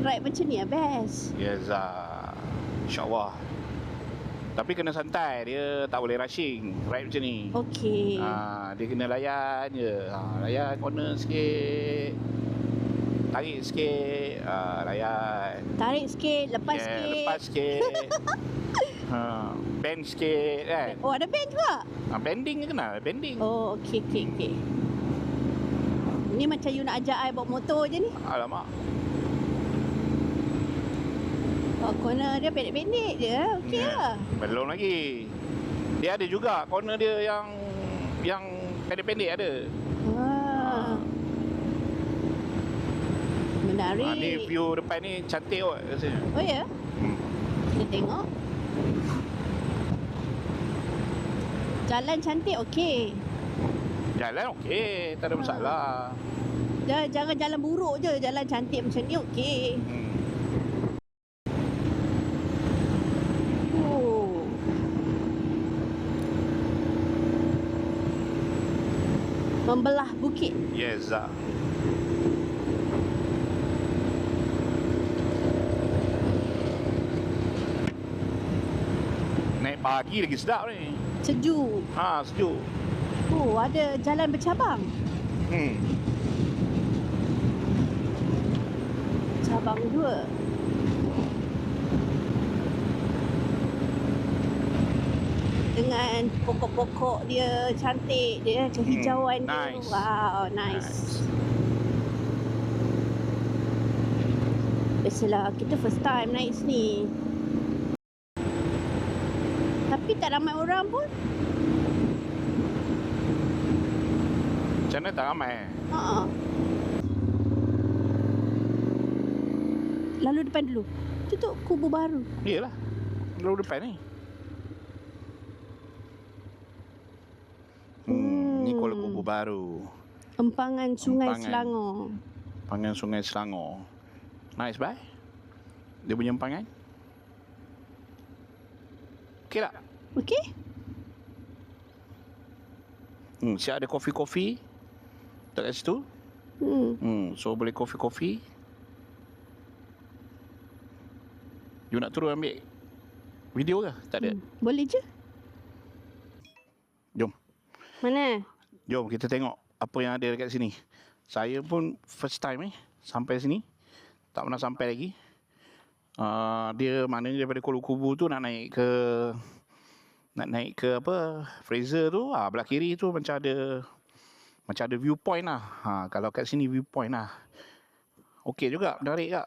ride macam ni best. Yes, InsyaAllah. Tapi kena santai, dia tak boleh rushing ride macam ni. Okey. Dia kena layan je. Layan corner sikit, tarik sikit, layan. Tarik sikit, lepas sikit. Lepas sikit. Bend sikit kan. Oh, ada bend juga? Bending je kenal, bending. Oh, okey. Ni macam you nak ajak I bawa motor je ni. Alamak. Oh, corner dia pendek-pendek je. Okey lah. Belum lagi. Dia ada juga corner dia yang pendek-pendek ada. Menarik. Ni view depan ni cantik kot rasanya. Oh ya? Kita tengok. Jalan cantik okey. Jalan okey, tak ada masalah. Jangan jalan buruk je, jalan cantik macam ni okey. Oh. Membelah bukit. Yes, naik pagi lagi sedap ni. Sejuk. Sejuk. Oh, ada jalan bercabang. Cabang 2. Dengan pokok-pokok dia cantik, dia kehijauan dia. Nice. Wow, nice. Biasalah, kita first time naik sini. Tapi tak ramai orang pun. Macam mana tak ramai? Lalu depan dulu. Tutup kubu baru. Iyalah. Lalu depan ni. Ni Kuala Kubu baru. Empangan Sungai Selangor. Empangan Sungai Selangor. Nice, bye. Dia punya empangan. Okey tak? Okey. Siap ada kopi-kopi dekat situ. So boleh kopi-kopi. You nak turun ambil video ke? Tak ada. Boleh je. Jom. Mana? Jom kita tengok apa yang ada dekat sini. Saya pun first time sampai sini. Tak pernah sampai lagi. Dia maknanya daripada Kuala Kubu tu nak naik ke apa Fraser tu, belah kiri tu macam ada viewpoint lah. Kalau kat sini viewpoint lah. Okey juga, menarik tak?